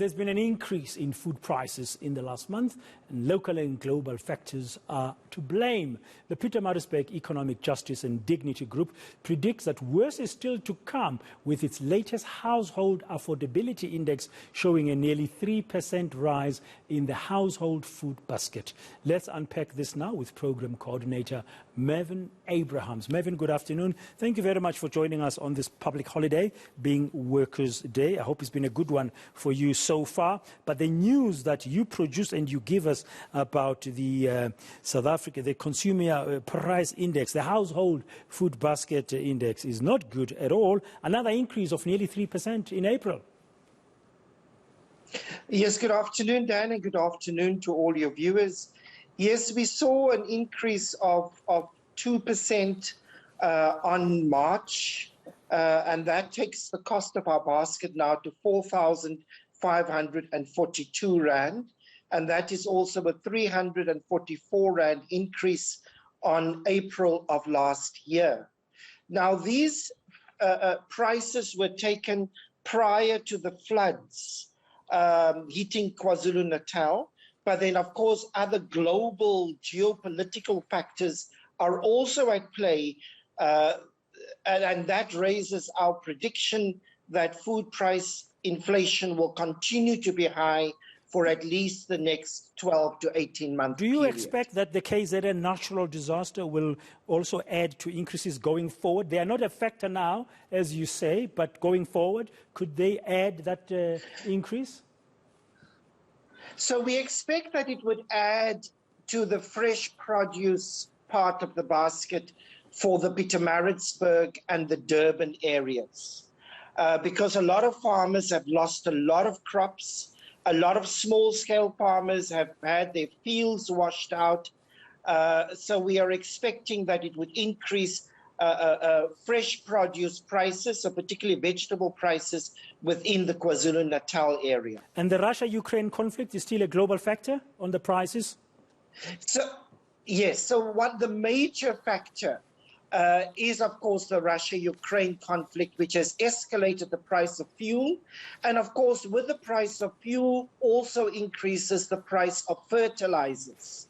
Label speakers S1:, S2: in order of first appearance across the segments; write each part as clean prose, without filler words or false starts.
S1: There's been an increase in food prices in the last month, and local and global factors are to blame. The Pietermaritzburg Economic Justice and Dignity Group predicts that worse is still to come, with its latest household affordability index showing a nearly 3% rise in the household food basket. Let's unpack this now with Program Coordinator Mervyn Abrahams. Mervyn, good afternoon. Thank you very much for joining us on this public holiday, being Workers' Day. I hope it's been a good one for you so far. But the news that you produce and you give us about the South Africa, the Consumer Price Index, the Household Food Basket Index, is not good at all. Another increase of nearly 3% in April.
S2: Yes, good afternoon, Dan, and good afternoon to all your viewers. Yes, we saw an increase of 2% on March, and that takes the cost of our basket now to 4,542 Rand, and that is also a 344 Rand increase on April of last year. Now, these prices were taken prior to the floods hitting KwaZulu-Natal. But then, of course, other global geopolitical factors are also at play, and that raises our prediction that food price inflation will continue to be high for at least the next 12 to 18 months.
S1: Do you expect that the KZN natural disaster will also add to increases going forward? They are not a factor now, as you say, but going forward, could they add that increase?
S2: So we expect that it would add to the fresh produce part of the basket for the Pietermaritzburg and the Durban areas, because a lot of farmers have lost a lot of crops. A lot of small-scale farmers have had their fields washed out. So we are expecting that it would increase fresh produce prices, so particularly vegetable prices, within the KwaZulu-Natal area.
S1: And the Russia-Ukraine conflict is still a global factor on the prices?
S2: So, yes, so the major factor is, of course, the Russia-Ukraine conflict, which has escalated the price of fuel. And, of course, with the price of fuel also increases the price of fertilizers.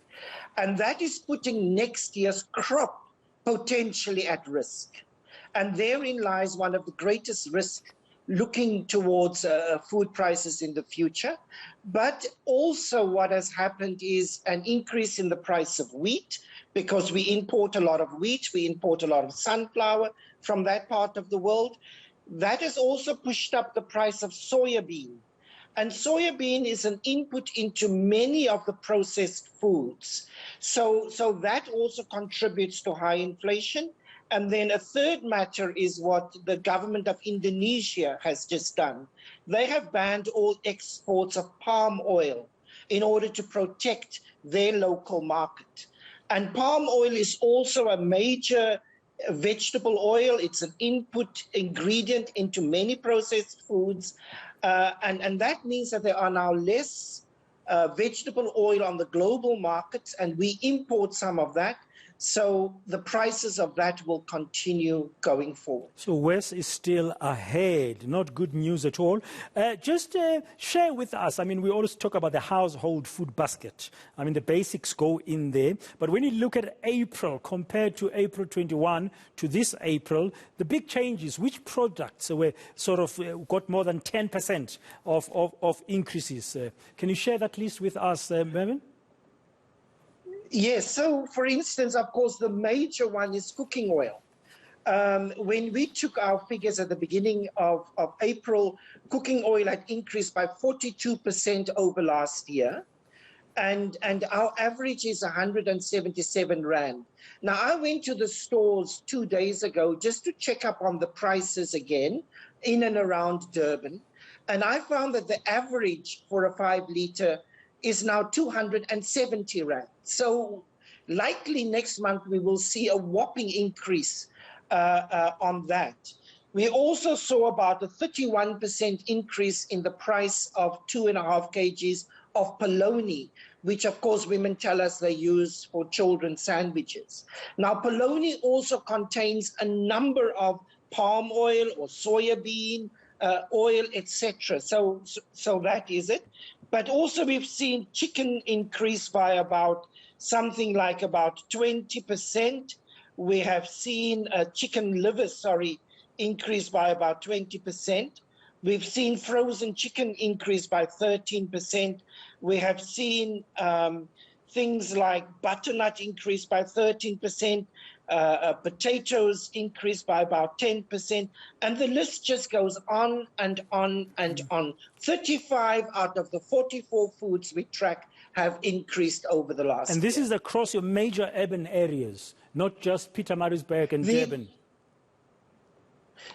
S2: And that is putting next year's crop potentially at risk. And therein lies one of the greatest risks looking towards food prices in the future. But also what has happened is an increase in the price of wheat, because we import a lot of wheat, we import a lot of sunflower from that part of the world. That has also pushed up the price of soybean. And soybean is an input into many of the processed foods. So that also contributes to high inflation. And then a third matter is what the government of Indonesia has just done. They have banned all exports of palm oil in order to protect their local market. And palm oil is also a major vegetable oil. It's an input ingredient into many processed foods. And that means that there are now less vegetable oil on the global markets, and we import some of that. So the prices of that will continue going forward.
S1: So West is still ahead, not good news at all. Just share with us, I mean, we always talk about the household food basket. I mean, the basics go in there. But when you look at April, compared to April 21 to this April, the big changes, which products were sort of got more than 10% of increases? Can you share that list with us, Mervyn?
S2: Yes, so for instance, of course, the major one is cooking oil. When we took our figures at the beginning of April, cooking oil had increased by 42% over last year, and our average is 177 Rand. Now, I went to the stores 2 days ago just to check up on the prices again in and around Durban, and I found that the average for a 5-litre is now 270 Rand. So likely next month we will see a whopping increase on that. We also saw about a 31% increase in the price of 2.5 kgs of polony, which of course women tell us they use for children's sandwiches. Now, polony also contains a number of palm oil or soya bean, oil, etc. So that is it. But also we've seen chicken increase by about something like about 20%. We have seen chicken livers, increase by about 20%. We've seen frozen chicken increase by 13%. We have seen things like butternut increase by 13%, potatoes increase by about 10%, and the list just goes on and on and on. 35 out of the 44 foods we track have increased over the last year.
S1: And this is across your major urban areas, not just Pietermaritzburg and Durban.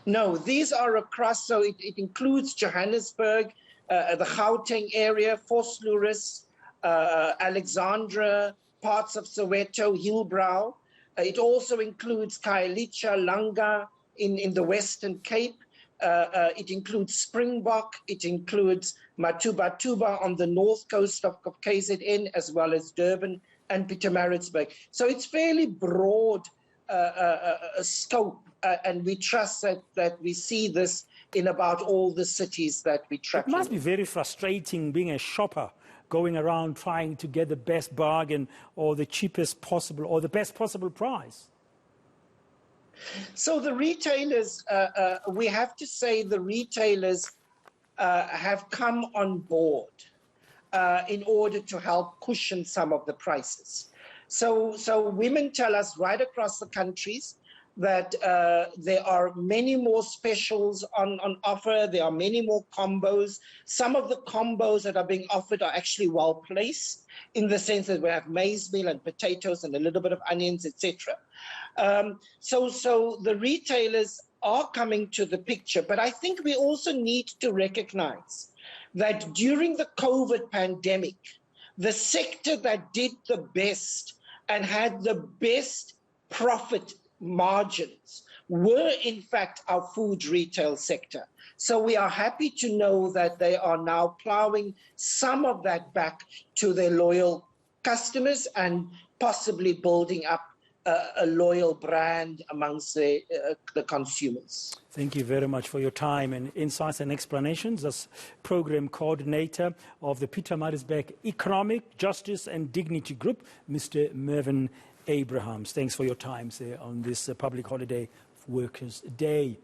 S2: No, these are across, so it includes Johannesburg, the Gauteng area, Vosloorus, Alexandra, parts of Soweto, Hillbrow. It also includes Khayelitsha, Langa in the Western Cape. It includes Springbok. It includes Matubatuba on the north coast of KZN, as well as Durban and Pietermaritzburg. So it's fairly broad scope, and we trust that we see this in about all the cities that we track.
S1: It must be very frustrating being a shopper, going around trying to get the best bargain or the cheapest possible or the best possible price.
S2: So the retailers, we have to say the retailers have come on board in order to help cushion some of the prices. So women tell us right across the countries that there are many more specials on offer. There are many more combos. Some of the combos that are being offered are actually well placed in the sense that we have maize meal and potatoes and a little bit of onions, etc. So the retailers are coming to the picture, but I think we also need to recognize that during the COVID pandemic, the sector that did the best and had the best profit margins were in fact our food retail sector. So we are happy to know that they are now plowing some of that back to their loyal customers and possibly building up a loyal brand amongst the consumers.
S1: Thank you very much for your time and insights and explanations as Program Coordinator of the Pietermaritzburg Economic Justice and Dignity Group, Mr. Mervyn Abrahams. Thanks for your time, sir, on this public holiday Workers' Day.